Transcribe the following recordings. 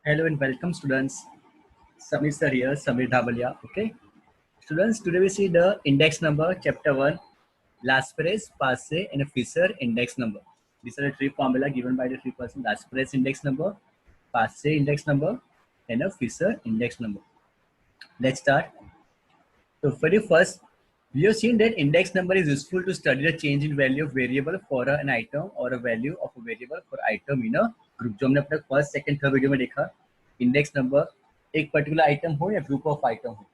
Hello and welcome students. Samir sir here, Samir Dhavalia. Okay. Students, today we see the index number, chapter 1, Laspres, Passe and a Fisher index number. These are the three formula given by the three person, Laspres index number, Passe index number and a Fisher index number. Let's start. So for the first, we have seen that index number is useful to study the change in value of variable for an item or a value of a variable for item in a group. जो हमने अपने first second third video में देखा, index number एक particular item हो या group of item हो.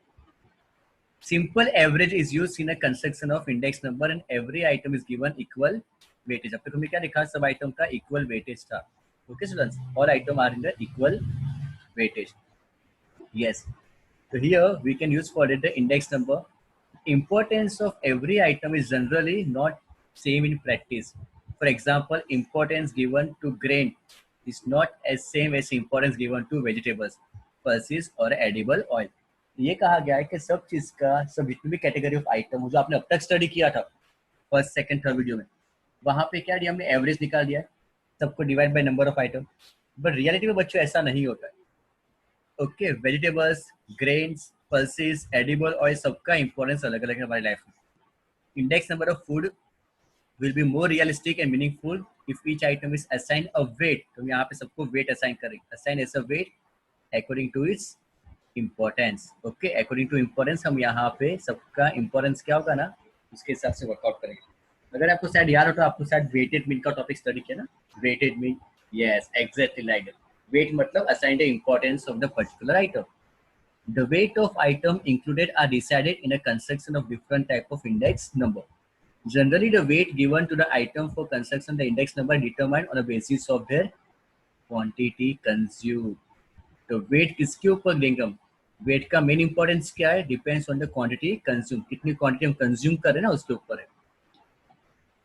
Simple average is used in a construction of index number and every item is given equal weightage. अब तक हमने क्या देखा, सब आइटम का equal weightage था. Okay students, all item are in the equal weightage. Yes. So here we can use for it the index number. Importance of every item is generally not same in practice. For example, importance given to grain is not as same as importance given to vegetables, pulses or edible oil. ये कहा गया है कि सब चीज का, सब जितनी भी कैटेगरी ऑफ आइटम जो आपने अब तक स्टडी किया था फर्स्ट सेकंड थर्ड वीडियो में, वहां पे क्या दिया हमने, एवरेज निकाल दिया, सबको divide by number of item. But reality में बच्चों ऐसा नहीं होता है. Okay, vegetables, grains, pulses, edible oil, सबका इंपॉर्टेंस अलग अलग है हमारी लाइफ में. Index number of food will be more realistic and meaningful if each item is assign a weight. तो यहाँ पे सबको वेट असाइन करेंगे, assign as a weight according to its importance. Okay, according to importance हम यहाँ पे सबका importance क्या होगा ना, उसके हिसाब से वर्कआउट करेंगे. अगर आपको शायद याद हो तो आपको शायद वेटेड मीन का टॉपिक स्टडी किया ना, weighted mean. Yes, exactly like that. Weight मतलब assign the importance of the particular item. The weight of item included are decided in a construction of different type of index number. Generally, the weight given to the item for construction the index number determined on the basis of their quantity consumed. तो weight किसके ऊपर देंगे हम? Weight का main importance क्या है? Depends on the quantity consumed. कितनी quantity हम consume कर रहे हैं ना, उसके ऊपर है.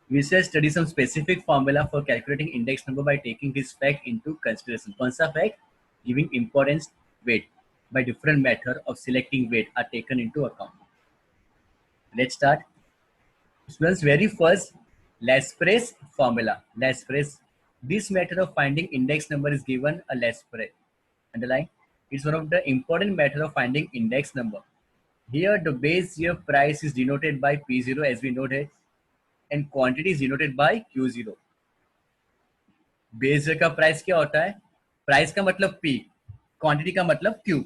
We shall study some specific formula for calculating index number by taking this fact into consideration. कौन सा fact? Giving importance weight by different method of selecting weight are taken into account. Let's start. Students, very first, Laspres formula. Laspres. This method of finding index number is given a Laspres. Underline. It's one of the important method of finding index number. Here, the base year price is denoted by P0 as we noted, and quantity is denoted by Q0. Base year का price क्या होता है? Price का मतलब P, quantity का मतलब Q.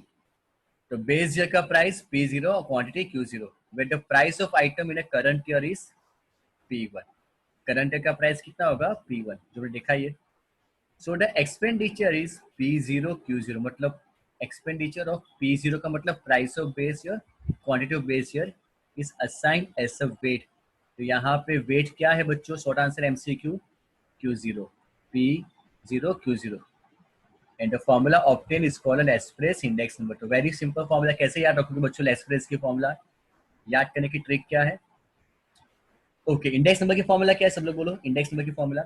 तो base year का प्राइस P0 और quantity Q0. Where the price of item in a current year is P1. Current year का प्राइस कितना होगा? P1, जो मैंने देखा ये. So the expenditure is P0 Q0. मतलब expenditure of P0 का मतलब price of base year, quantity of base year is assigned as a weight. तो यहाँ पे weight क्या है बच्चों? Short answer MCQ Q0, P0 Q0. And the formula obtained is called an Laspres index number. तो very simple formula. कैसे याद रखोगे बच्चों Laspres की formula? याद करने की ट्रिक क्या है? ओके, इंडेक्स नंबर की फॉर्मूला क्या है? सब लोग बोलो. इंडेक्स नंबर की formula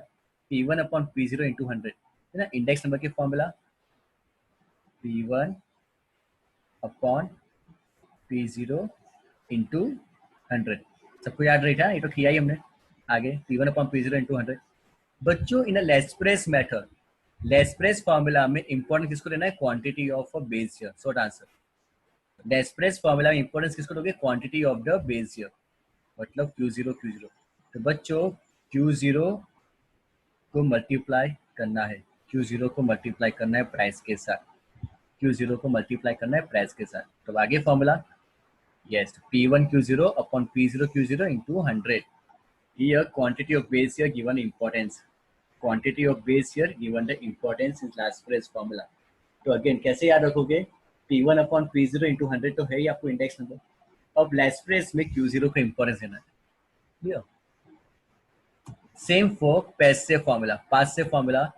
P1 upon P0 into 100 है ना. इंडेक्स नंबर की formula P1 upon P0 into 100. सबको याद रही था, ये तो किया ही हमने. आगे P1 अपॉन P0 इंटू 100. बच्चों, in Laspeyres method, Laspeyres formula में इंपॉर्टेंस किसको लेना है? Quantity of a base year. Short answer. Laspeyres formula में इंपॉर्टेंस किसको दोगे? Quantity of the base year, मतलब Q0 Q0. तो बच्चों Q0 को मल्टीप्लाई करना है, Q0 को मल्टीप्लाई करना है प्राइस के साथ, Q0 को मल्टीप्लाई करना है प्राइस के साथ. तो आगे formula, yes, P1 Q0 upon P0 Q0 into 100. Here quantity of base year given importance, quantity of base year given the importance in Laspres formula. तो अगेन कैसे याद रखोगे? P1 अपॉन P0 इंटू 100 तो है ही आपको इंडेक्स नंबर. अब Laspres में Q0 का इंपॉर्टेंस देना है. Clear? Same for passive formula. Passive formula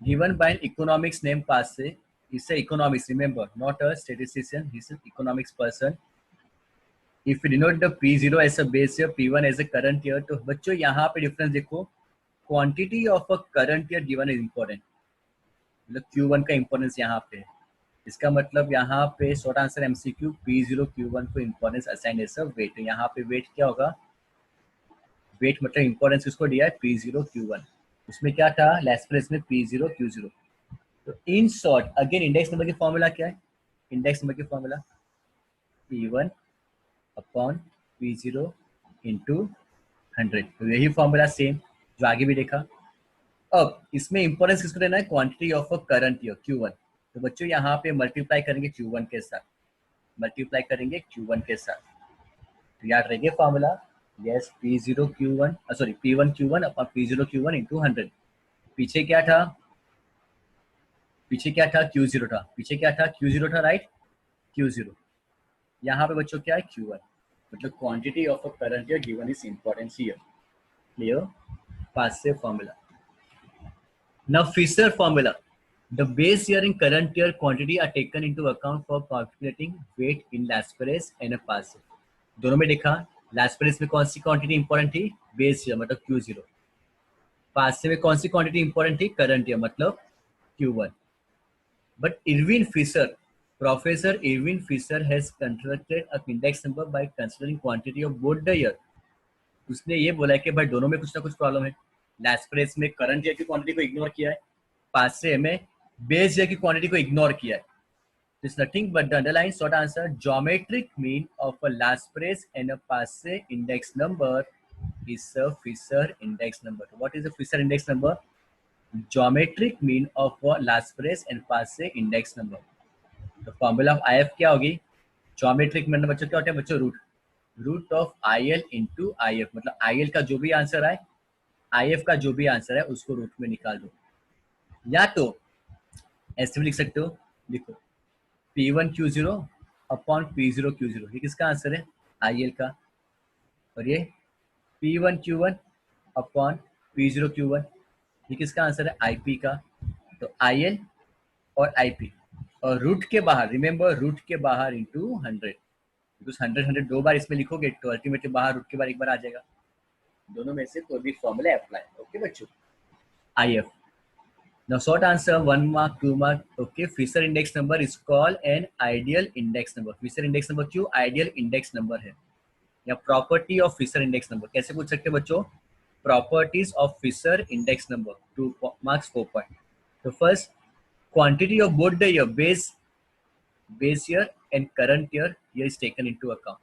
given by an economics named Passe. He's an economics, remember, not a statistician. He's an economics person. If we denote the P0 as a base year, P1 as a current year, तो बच्चों यहाँ पे difference देखो. Quantity of a current year given is important, मतलब Q1 का importance यहाँ पे है. इसका मतलब यहाँ पे short answer MCQ P0 Q1 को importance assign as a weight. यहाँ पे वेट क्या होगा? वेट मतलब इंपॉर्टेंस किसको दिया है? P0 Q1. उसमें क्या था? लेस्प्रेस में P0 Q0. तो in short again index number की फॉर्मूला क्या है? इंडेक्स नंबर की formula P1 upon P0 into 100। तो यही फॉर्मूला सेम जो आगे भी देखा। अब इसमें इंपॉर्टेंस किसको देना है? Quantity of a current year Q1। तो बच्चों यहाँ पे मल्टीप्लाई करेंगे Q1 के साथ, मल्टीप्लाई करेंगे Q1 के साथ। तो याद रखिए formula, yes P0 Q1 sorry P1 Q1 upon P0 Q1 into 100। पीछे क्या था? पीछे क्या था? Q0 था। पीछे क्या था? Q0 था, राइट? Q0। यहाँ पे बच्चों क्या है? Q1। मतलब quantity of a current year given is importance here. Clear? Paasche formula. Now Fisher formula. The base year and current year quantity are taken into account for calculating weight in Lascaris and a pass. दोनों में देखा Lascaris में कौन सी quantity important थी? Base year मतलब Q0। पास में कौन सी quantity important थी? करंट ईयर मतलब Q1। But Irving Fisher, Professor Irving Fisher has constructed a index number by considering quantity of both the year. उसने ये बोला है कि भाई दोनों में कुछ ना कुछ प्रॉब्लम है। लैस्प्रेस में करंट ईयर की क्वांटिटी को इग्नोर किया है, पासे में बेस ईयर की क्वांटिटी को इग्नोर किया है। It's nothing but the underline short answer geometric mean of a Laspeyres and a Paasche index number is a Fisher index number. What is a Fisher index number? Geometric mean of a Laspress and Passe index number. तो formula of IF क्या होगी? Geometric mean बच्चों क्या होता है बच्चों? Root of IL into IF। मतलब IL का जो भी आंसर आए, IF का जो भी आंसर है उसको रूट में निकाल दो। या तो ऐसे भी लिख सकते हो, लिखो P1 Q0 upon P0 Q0। ये किसका आंसर है? IL का। और ये P1 Q1 upon P0 Q1, ये किसका आंसर है? IP का। तो IL और IP और रूट के बाहर, रिमेंबर रूट के बाहर इंटू 100। 100 100 दो बार इसमें लिखोगे तो अल्टीमेटली बाहर रूट के बाहर एक बार आ जाएगा। दोनों में से कोई भी फॉर्मूला अप्लाई। ओके बच्चों, IF। Now short answer 1 mark 2 mark। Okay, Fisher index number is called an ideal index number। Fisher index number क्यों ideal index number है? या property of Fisher index number कैसे पूछ सकते हैं बच्चों? Properties of Fisher index number 2 marks 4 point. तो first, quantity of both the year base year and current year is taken into account.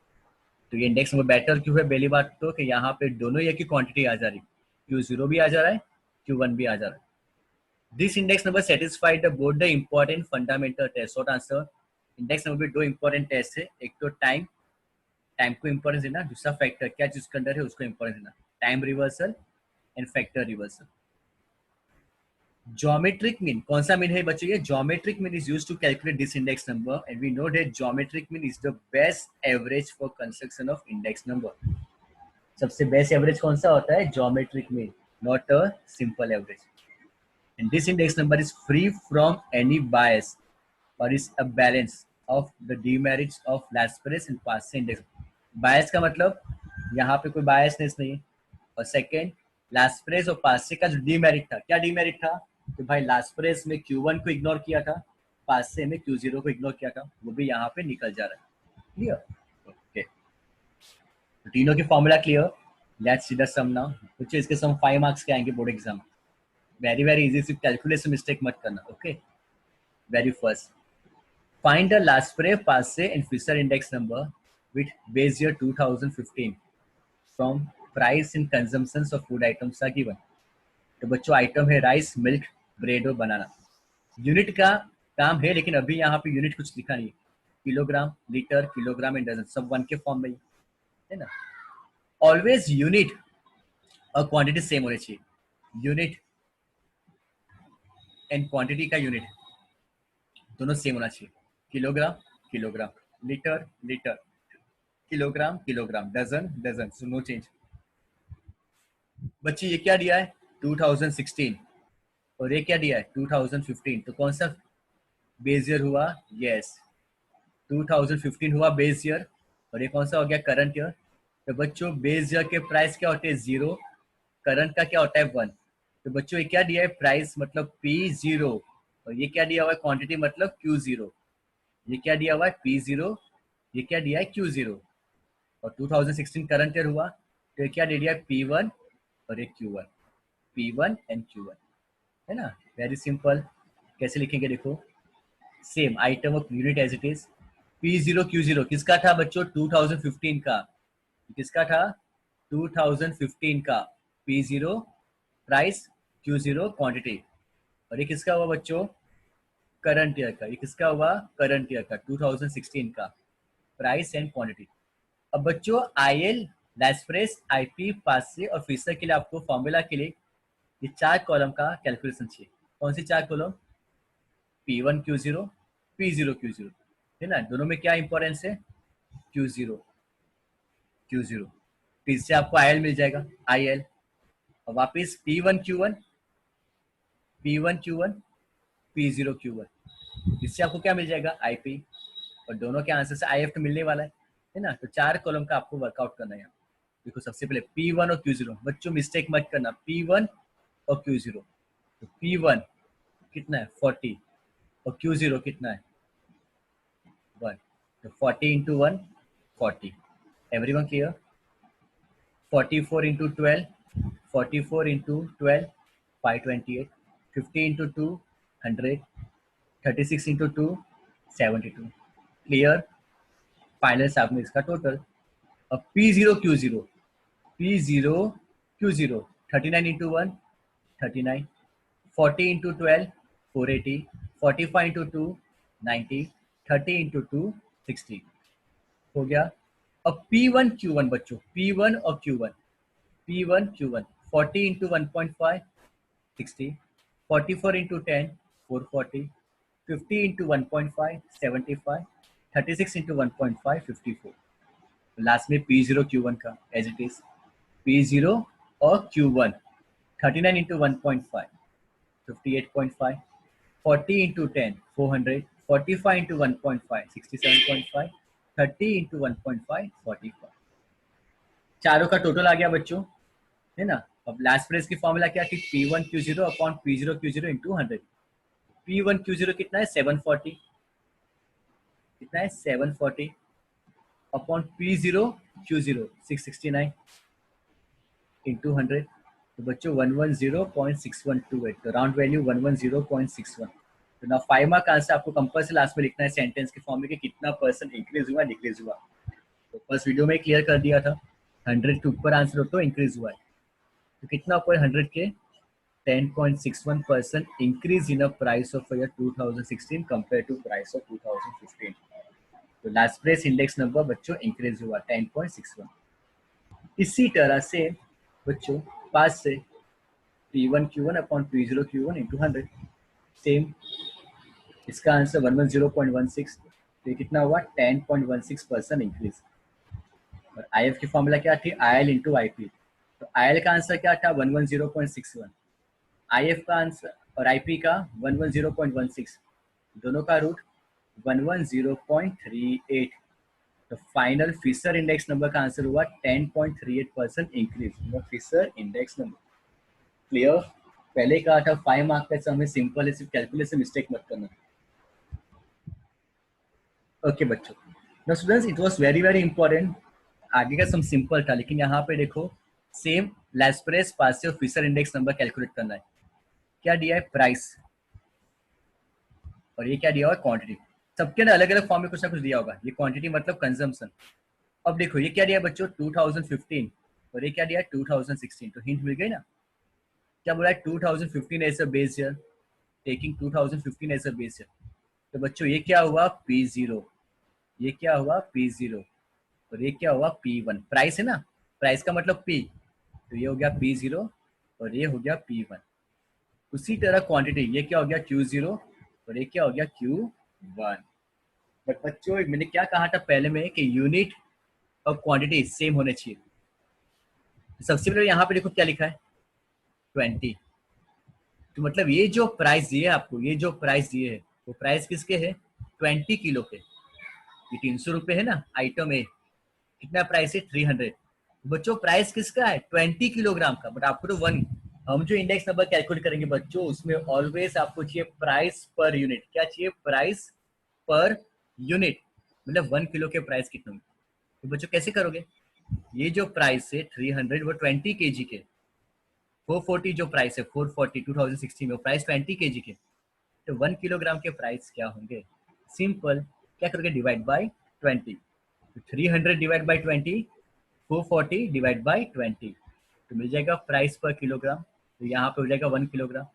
तो ये इंडेक्स नंबर बेटर क्यों है? पहली बात तो कि यहाँ पे दोनों ईयर की क्वांटिटी आ जा रही, Q0 भी आ जा रहा है, Q1 भी आ जा रहा है। This index number satisfied the both the important fundamental test। Short answer, index number में दो इंपॉर्टेंट टेस्ट है, एक तो टाइम को इंपॉर्टेंस देना, दूसरा फैक्टर क्या चीज के अंदर है उसको इंपॉर्टेंस देना, time reversal and factor reversal. Geometric mean कौन सा मीन है बच्चों? ये geometric mean is used to calculate this index number and we know that geometric mean is the best average for construction of index number. सबसे best average कौन सा होता है? Geometric mean, not a simple average. And this index number is free from any bias or is a balance of the demerits of Lascaris and Passe index। बायस का मतलब यहाँ पे कोई बायसनेस नहीं है। और सेकेंड, लास्प्रेस और पासे का जो डीमेरिट था, क्या डीमेरिट था? तो भाई लास्प्रेस में Q1 को इग्नोर किया था, पासे में Q0 को इग्नोर किया था, वो भी यहाँ पे निकल जा रहा है। क्लियर? ओके, तीनों की formula clear. Let's see the sum now. कुछ इसके सम 5 मार्क्स के आएंगे board exam. Very very easy, सिर्फ कैलकुलेशन मिस्टेक मत करना। Okay, very first, find the Laspeyres Paasche and Fisher index number with base year 2015 from price in consumptions of food items are given. तो बच्चों item है rice, milk, bread और बनाना। Unit का काम है लेकिन अभी यहाँ पे यूनिट कुछ लिखा नहीं है। Kilogram, litre, kilogram and dozen सब वन के फॉर्म में ही है ना। ऑलवेज यूनिट और क्वांटिटी सेम होनी चाहिए। यूनिट एंड क्वांटिटी का यूनिट दोनों सेम होना चाहिए। Kilogram kilogram, litre litre, kilogram kilogram, dozen dozen, so no change. बच्चे ये क्या दिया है? 2016 और ये क्या दिया है? 2015। तो कौन सा बेस ईयर हुआ? यस, 2015 हुआ बेस ईयर। और ये कौन सा हो गया? Current year. तो बच्चों बेस ईयर के प्राइस क्या होते हैं? 0। करंट का क्या होता है? 1। तो बच्चों ये क्या दिया है? प्राइस मतलब P0 और ये क्या दिया हुआ है? क्वांटिटी मतलब Q0। ये क्या दिया हुआ है? P0, ये क्या दिया है? Q0। और 2016 करंट ईयर हुआ तो ये क्या दे दिया है? P1 और ये Q1, P1 एंड Q1 है ना। Very simple. कैसे लिखेंगे देखो, same item of unit as it is. P0 Q0 किसका था बच्चों, 2015 का। किसका था, 2015 का। P0 price, Q0 quantity. और ये किसका हुआ बच्चों, करंट ईयर का। ये किसका हुआ, करंट ईयर का, 2016 का। Price and quantity. अब बच्चों आईएल, लैसप्रेस, आईपी, पासे और फिशर के लिए आपको फॉर्मूला के लिए ये 4 कॉलम का कैलकुलेशन चाहिए। कौन सी 4 column, P1 Q0, P0 Q0, है ना। दोनों में क्या इंपॉर्टेंस है, Q0 Q0। तो इससे आपको आईएल मिल जाएगा, आईएल। और वापिस P1 Q1, P1 Q1, P0 Q1। इससे आपको क्या मिल जाएगा, आईपी। और दोनों के आंसर से आईएफ तो मिलने वाला है ना। तो 4 कॉलम का आपको वर्कआउट करना है। देखो सबसे पहले P1 और Q0, बच्चों मिस्टेक मत करना, P1 और Q0। तो P1 कितना है 40 और Q0 कितना है 1। तो 40 into 1 40। Everyone clear. 44 into 12, 44 into 12 528, 50 into 2 100, 36 into 2 72। Clear. Final साहब में इसका टोटल। अब P0 Q0, P0 Q0 39 into 1 39, 40 into 12 480, 45 into 2 90, 30 into 2 60। हो गया। अब P1 Q1 बच्चों, P1 और Q1, P1 Q1 40 into 1.5 60, 44 into 10 440, 50 into 1.5 75, 36 into 1.5 54। Last में P0 Q1 का एज इट इज। P0 और Q1 39 into 1.5 58.5, 40 into 10 400, 45 into 1.5 67.5, 30 into 1.5 45। चारों का टोटल आ गया बच्चों, है ना। अब लास्ट प्रेस की फॉर्मूला क्या थी, P1 Q0 upon P0 Q0 into 100। P1 Q0 कितना है 740, कितना है 740 अपॉन P0 Q0 669 इंटू 100। तो बच्चों 110.6128, तो राउंड वैल्यू 110.61। तो ना 5 मार्क आंसर आपको कंपल्सरी लास्ट में लिखना है सेंटेंस के फॉर्म में कि कितना परसेंट इंक्रीज हुआ डिक्रीज हुआ। तो फर्स्ट वीडियो में क्लियर कर दिया था, 100 के ऊपर आंसर हो तो इंक्रीज हुआ है। तो कितना ऊपर 100 के 10.61% increase in the price of year 2016 compared to price of 2015। तो लास्ट प्राइस इंडेक्स नंबर बच्चों इंक्रीज हुआ 10.61। इसी तरह से बच्चों पास से P1 Q1 upon P0 Q1 into 100, same. इसका आंसर 110.16। तो कितना हुआ 10.16% इंक्रीज। और IF की फॉर्मूला क्या थी, IL इंटू IP। तो IL का आंसर क्या था 110.61, IF का आंसर और IP का 110.16, दोनों का रूट 110.38। तो फाइनल फिशर इंडेक्स नंबर का आंसर हुआ 10.38% increase Fisher index number. Clear. पहले कहा था 5 मार्क का समय सिंपल है, सिर्फ कैलकुलेशन मिस्टेक मत करना। ओके बच्चों, no students it was very very important. आगे का सम सिंपल था, लेकिन यहाँ पे देखो सेम लैसप्रेस पासे और फिशर इंडेक्स नंबर कैलकुलेट करना है। क्या दिया है, प्राइस, और ये क्या दिया हुआ है, क्वांटिटी। सबके ना अलग अलग फॉर्म में कुछ ना कुछ दिया होगा। ये क्वांटिटी मतलब कंजम्पशन। अब देखो ये क्या दिया बच्चों 2015, और ये क्या दिया 2016। तो हिंट मिल गई ना। क्या बोला है 2015 as a base year, taking 2015 as a base year. तो बच्चों ये क्या हुआ P0, ये क्या हुआ P0, और ये क्या हुआ P1। प्राइस है ना, प्राइस का मतलब P, तो ये हो गया P0 और ये हो गया P1। उसी तरह क्वांटिटी, ये क्या हो गया Q0 और ये क्या हो गया Q1। बट बच्चों मैंने क्या कहा था पहले में कि यूनिट और क्वांटिटी सेम होने चाहिए। सबसे पहले यहाँ पे देखो क्या लिखा है 20। तो मतलब ये जो प्राइस दिए आपको, ये जो प्राइस दिए है वो प्राइस किसके है 20 किलो के। ये 300 रुपए है ना आइटम ए, कितना प्राइस है 300। बच्चों प्राइस किसका है 20 किलोग्राम का। बट आपको तो वन, हम जो इंडेक्स नंबर कैलकुलेट करेंगे बच्चों उसमें ऑलवेज आपको चाहिए प्राइस पर यूनिट। क्या चाहिए, प्राइस पर यूनिट, मतलब 1 किलो के प्राइस कितने होंगे। तो बच्चों कैसे करोगे, ये जो प्राइस है 300 वो 20 केजी के, 440 जो प्राइस है 440 2016 में प्राइस 20 केजी के, तो 1 किलोग्राम के प्राइस क्या होंगे? सिंपल, क्या करोगे? Divide by 20। तो 300 डिवाइड बाय 20, 440 डिवाइड बाय 20, तो मिल जाएगा प्राइस पर किलोग्राम। तो यहाँ पे हो जाएगा 1 किलोग्राम।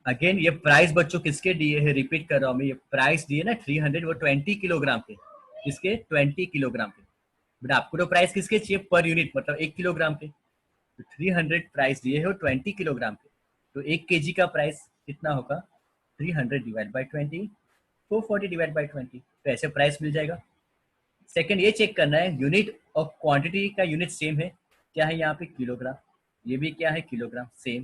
अगेन ये प्राइस बच्चों किसके दिए है? रिपीट कर रहा हूँ मैं, ये प्राइस दिए ना 300, वो 20 किलोग्राम के। किसके? 20 किलोग्राम के। बट आपको तो प्राइस किसके चाहिए? पर यूनिट, मतलब 1 किलोग्राम के। तो 300 प्राइस दिए है 20 किलोग्राम के, तो 1 kg का प्राइस कितना होगा? 300 डिवाइड बाई 20, 440 डिवाइड बाई 20, तो ऐसे प्राइस मिल जाएगा। सेकंड ये चेक करना है यूनिट ऑफ क्वांटिटी का यूनिट सेम है क्या है? यहाँ पे किलोग्राम, ये भी क्या है? Kilogram, same.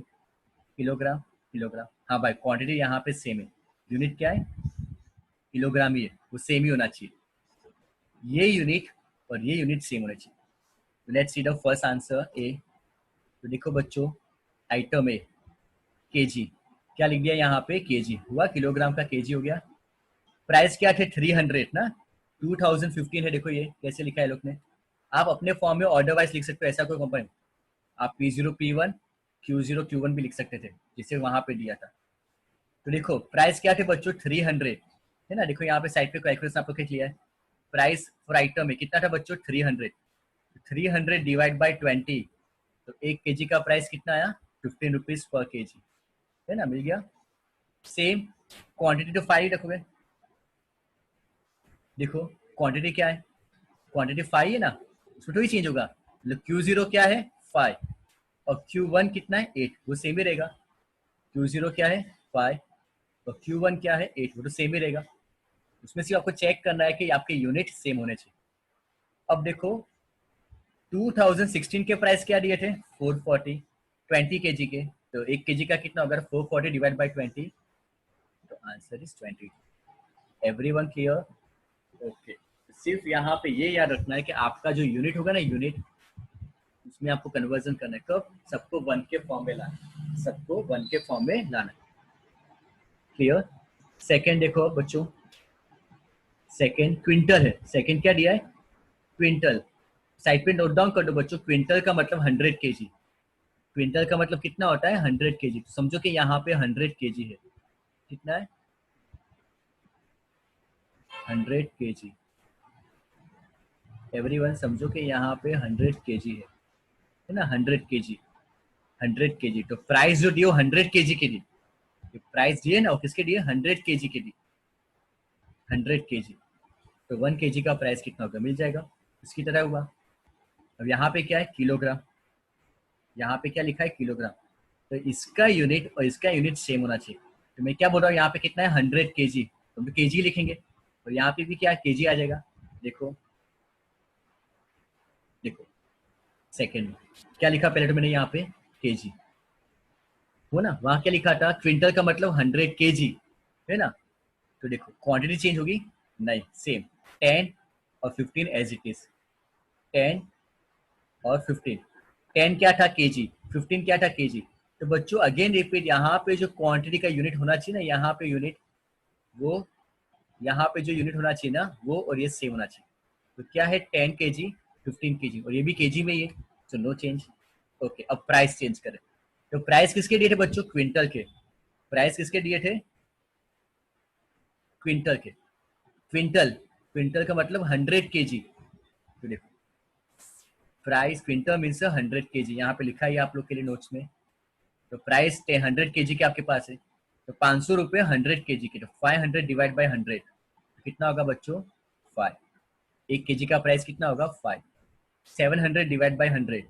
किलोग्राम किलोग्राम, हाँ भाई क्वांटिटी यहाँ पे सेम है, यूनिट क्या है? किलोग्राम ही है, वो सेम ही होना चाहिए। ये यूनिट और ये यूनिट सेम होना चाहिए। Let's see the first answer A. तो देखो बच्चों, आइटम ए केजी, क्या लिख दिया यहाँ पे? केजी हुआ, किलोग्राम का केजी हो गया। प्राइस क्या थे? 300 ना, 2015 है। देखो ये कैसे लिखा है लोग ने। आप अपने फॉर्म में ऑर्डर वाइज लिख सकते हो, ऐसा कोई कंपनी। आप P0 P1 Q0 Q1 भी लिख सकते थे, जिसे वहां पे दिया था। तो देखो प्राइस क्या थे बच्चों? 300 है ना। देखो यहाँ पे साइड पे कैलकुलेशन आप लोग लिख लिया है। प्राइस फॉर आइटम में कितना था बच्चों? 300। 300 डिवाइड बाई 20, तो 1 kg का प्राइस कितना आया? 15 रुपीज पर kg, है ना, मिल गया। सेम क्वांटिटी तो 5 रखोगे। देखो क्वांटिटी क्या है? क्वांटिटी 5 है ना, उसमें थोड़ी चेंज होगा। मतलब Q0 क्या है? 5, और Q1 कितना है? 8, वो सेम ही रहेगा। Q0 क्या है? 5, और Q1 क्या है? 8, वो तो सेम ही रहेगा। उसमें सिर्फ आपको चेक करना है कि आपके यूनिट सेम होने चाहिए। अब देखो 2016 के प्राइस क्या दिए थे? 440, 20 kg के। तो 1 kg का कितना होगा? 440 डिवाइड बाई 20, तो answer is 20। Everyone clear? Okay. सिर्फ यहाँ पे ये याद रखना है कि आपका जो यूनिट होगा ना, यूनिट, उसमें आपको कन्वर्जन करना है। कब? सबको 1 के फॉर्म में लाना है, सबको 1 के फॉर्म में लाना है। क्लियर? सेकंड देखो बच्चों, सेकंड क्विंटल है। सेकंड क्या दिया है? क्विंटल। साइड पे नोट डाउन कर दो बच्चों, क्विंटल का मतलब 100 kg। क्विंटल का मतलब कितना होता है? 100 kg। तो समझो कि यहाँ पे 100 kg है। कितना है? 100 kg। एवरीवन समझो कि यहाँ पे 100 kg है ना, 100 kg। 100 kg, तो प्राइस जो दिए 100 kg के लिए। प्राइस दिए ना, किसके दिए? 100 kg के लिए। 100 kg, तो 1 kg का प्राइस कितना होगा? मिल जाएगा, इसकी तरह हुआ। अब यहाँ पे क्या है? किलोग्राम। यहाँ पे क्या लिखा है? किलोग्राम। तो इसका यूनिट और इसका यूनिट सेम होना चाहिए। तो मैं क्या बोल रहा हूँ, यहाँ पे कितना है? 100 kg, तो हम kg लिखेंगे। और यहाँ पे भी क्या kg आ जाएगा। देखो देखो, सेकेंड क्या लिखा पहले? तो मैंने यहाँ पे kg हो ना, वहाँ क्या लिखा था? क्विंटल का मतलब 100 kg, है ना। तो देखो क्वांटिटी चेंज होगी? नहीं, सेम। 10 और 15 एज इट इज। 10 और 15। 10 क्या था? केजी। 15 क्या था? केजी। तो बच्चों अगेन रिपीट, यहाँ पे जो क्वांटिटी का यूनिट होना चाहिए ना, यहाँ पे यूनिट, वो यहाँ पे जो यूनिट होना चाहिए ना, वो और ये सेम होना चाहिए। तो क्या है? 10 kg, 15 kg, और ये भी केजी में ही है, तो नो चेंज। ओके, अब प्राइस चेंज करें। तो प्राइस किसके दिए थे बच्चों? क्विंटल के। प्राइस किसके दिए थे? क्विंटल के। क्विंटल, क्विंटल का मतलब 100 kg। तो देखो प्राइस क्विंटल मीन्स 100 kg, यहाँ पे लिखा है आप लोग के लिए नोट्स में। तो प्राइस 100 kg के आपके पास है, तो 500 रुपये 100 kg के। तो 500 डिवाइड बाई 100, कितना होगा बच्चों? 5। 1 kg का प्राइस कितना होगा? 5। 700 डिवाइड बाई 100,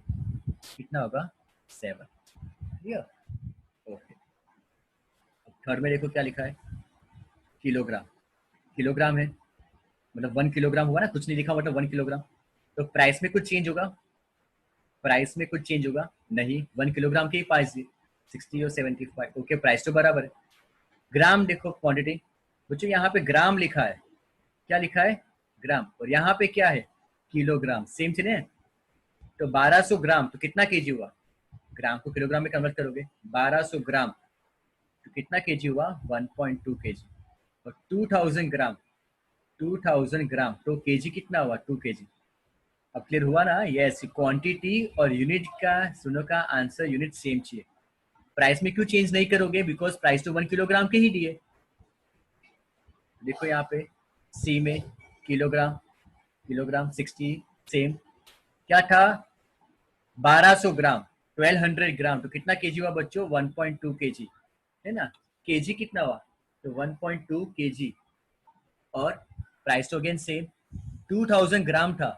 कितना होगा? 7। क्लियर? ओके। थर्ड में देखो क्या लिखा है? किलोग्राम। किलोग्राम है, मतलब 1 किलोग्राम हुआ ना, कुछ नहीं लिखा मतलब 1 किलोग्राम। तो प्राइस में कुछ चेंज होगा? प्राइस में कुछ चेंज होगा? नहीं, 1 किलोग्राम के ही प्राइस 60 और 75। ओके, प्राइस तो बराबर है। ग्राम देखो, क्वांटिटी बच्चों, यहाँ पे ग्राम लिखा है। क्या लिखा है? ग्राम। और यहाँ पे क्या है? किलोग्राम। सेम चीज है। तो 1200 ग्राम तो कितना केजी हुआ? ग्राम को किलोग्राम में कन्वर्ट करोगे, 1200 ग्राम तो कितना केजी हुआ? 1.2 केजी। और 2000 ग्राम, 2000 ग्राम तो केजी कितना हुआ? 2 केजी। अब क्लियर हुआ ना? यस, क्वांटिटी और यूनिट का सुनो का आंसर यूनिट सेम चाहिए। प्राइस में क्यों चेंज नहीं करोगे? बिकॉज प्राइस तो 1 किलोग्राम के ही दिए। देखो यहाँ पे सी में किलोग्राम, किलोग्राम 60 सेम, क्या था 1200 ग्राम, 1200 ग्राम, तो कितना केजी हुआ बच्चों? 1.2 केजी, है ना? केजी कितना हुआ? तो 1.2 केजी। और प्राइस तो अगेन सेम, 2000 ग्राम था,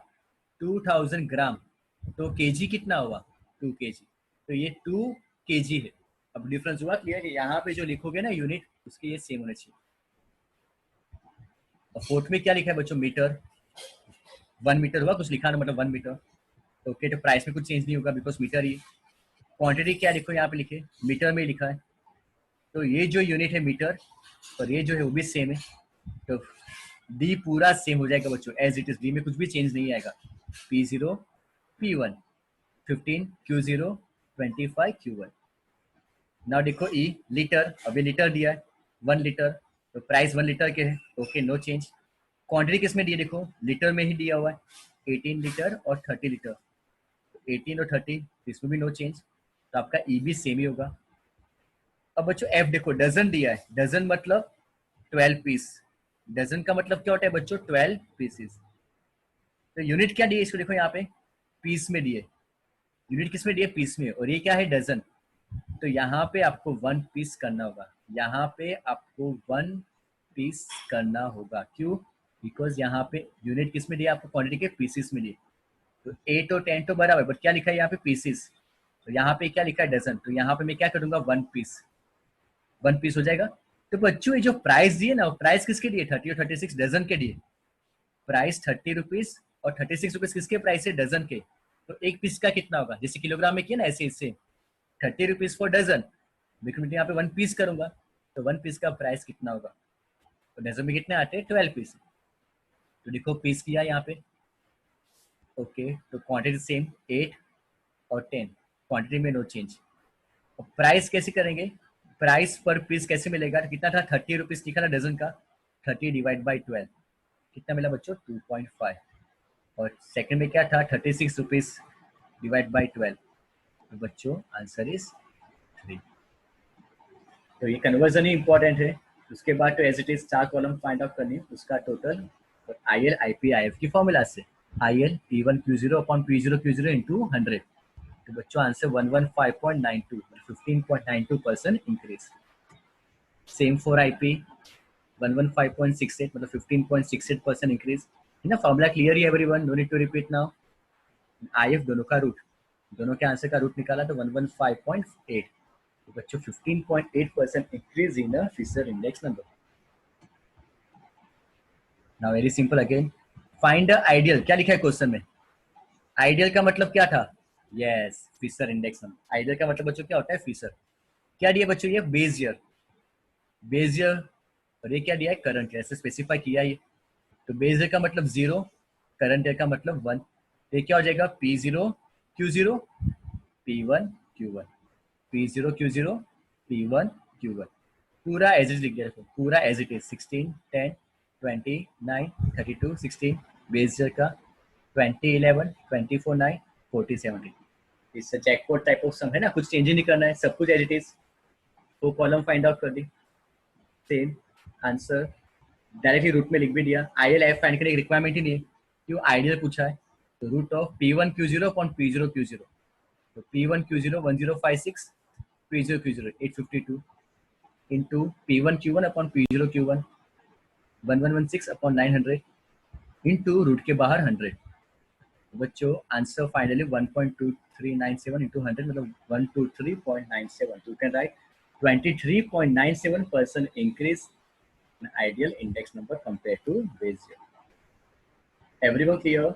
2000 ग्राम, तो केजी कितना हुआ? 2 केजी, तो ये 2 केजी है। अब डिफरेंस हुआ क्लियर है? यहाँ पे जो लिखोगे ना यूनिट, उसके ये सेम होना चाहिए। और फोर्थ में क्या लिखा है बच्चों? मीटर, 1 मीटर हुआ, कुछ लिखा ना, मतलब 1 मीटर। ओके, तो प्राइस में कुछ चेंज नहीं होगा बिकॉज मीटर ही। क्वांटिटी क्या लिखो यहाँ पे? लिखे मीटर में लिखा है, तो ये जो यूनिट है मीटर, और ये जो है वो भी सेम है, तो डी पूरा सेम हो जाएगा बच्चों, एज इट इज। डी में कुछ भी चेंज नहीं आएगा। P0 P1, 15 Q0, 25 Q1। Now देखो ई लीटर, अभी लीटर दिया है 1 लीटर, तो प्राइस 1 लीटर के है, ओके नो चेंज। क्वांटिटी किस में दिया? देखो लीटर में ही दिया हुआ है, 18 लीटर और 30 लीटर, 18 और 30, इसमें भी नो चेंज, तो आपका ई भी सेम ही होगा। अब बच्चों एफ देखो, डजन दिया है, डजन मतलब 12 पीस, डजन का मतलब क्या होता है बच्चों? 12 पीसेस। तो यूनिट क्या दिए इसको? देखो यहाँ पे पीस में दिए, यूनिट किस में दिए? पीस में, और ये क्या है? डजन। तो यहाँ पे आपको 1 पीस करना होगा, यहाँ पे आपको 1 पीस करना होगा। क्यों? बिकॉज यहाँ पे यूनिट किस में दिया? आपको क्वांटिटी के पीसेस में दिए, तो 8 और 10 तो बराबर, बट क्या लिखा है यहाँ पे? पीसेस। तो यहाँ पे क्या लिखा है? डजन, तो यहाँ पे मैं क्या करूंगा? 1 पीस, 1 पीस हो जाएगा। तो बच्चों ये जो प्राइस दिए ना, प्राइस किसके दिए? 30 और 36 डजन के दिए। प्राइस 30 रुपीज और 36 रुपीज किसके प्राइस है? डजन के। तो एक पीस का कितना होगा? जैसे किलोग्राम में किया ना, ऐसे इससे 30 रुपीज फॉर डजन, लेकिन मैं यहाँ पे 1 पीस करूंगा, तो 1 पीस का प्राइस कितना होगा? तो डजन में कितने आते हैं? 12 पीस। तो देखो पीस किया यहाँ पे, ओके, तो क्वांटिटी सेम 8 और 10, क्वांटिटी में नो चेंज। और प्राइस कैसे करेंगे? प्राइस पर पीस कैसे मिलेगा? तो कितना था? 30 रुपीज लिखा था डजन का, 30 डिवाइड बाई 12, कितना मिला बच्चों? 2.5। और सेकंड में क्या था? 36 रुपीज डिवाइड बाई 12, तो बच्चों आंसर इज 3। तो ये कन्वर्जन ही इंपॉर्टेंट है। उसके बाद तो as it is 4 column find out करनी है, उसका total I L I P I F की फॉर्मूला से, I L P1 Q0 upon P0 Q0 into 100। तो बच्चों answer 115.92, 15.92% increase. Same for I P 115.68, मतलब 15.68% इंक्रीज, है ना? फॉर्मूला क्लियर ही everyone, no need to repeat now. I F दोनों का रूट, दोनों के आंसर का रूट निकाला तो 115.8, तो बच्चों 15.8% increase in Fisher index number. Now very simple again, find the ideal. क्या लिखा है क्वेश्चन में? आइडियल का मतलब क्या था? Yes, Fisher index number. Ideal का मतलब बच्चों क्या होता है? फिशर। क्या दिया बच्चों? ये बेस ईयर, बेस ईयर, और ये क्या दिया है? करंट ईयर, ऐसे स्पेसिफाई किया है। तो बेस ईयर का मतलब 0, करंट ईयर का मतलब 1, ये क्या हो जाएगा? P0 Q0 P1 Q1, P0 Q0 P1 Q1। पूरा एज इट लिख दिया, पूरा as it is, 16 10 20 9 32 16, base year का 20 11 24 9 40 17। इससे जैकपॉट टाइप ऑफ सम है ना, कुछ चेंज ही नहीं करना है, सब कुछ एज इट इज। तो कॉलम फाइंड आउट कर दी, सेम आंसर डायरेक्टली रूट में लिख भी दिया। आइडियल एफ फाइंड करने की रिक्वायरमेंट ही नहीं है, क्यों? आइडियल पूछा है, तो root of P1 Q0 upon P0 Q0, तो P1 Q0 1056, P0 Q0 852 into P1 Q1 upon P0 Q1 1116 upon 900 into root के बाहर 100। बच्चों आंसर फाइनली 1.2397 इंटू 100, मतलब 123.97। तो you can write 23.97% increase ideal index number compare to base year. Everyone clear?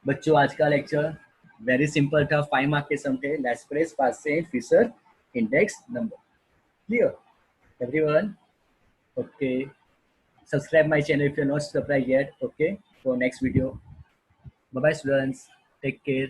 बच्चों आज का lecture very simple था, 5 mark के सम थे, Laspeyres, Paasche, Fisher index number. Clear everyone? Okay, subscribe my channel if you're not subscribed yet. Okay, for next video. Bye bye students, take care.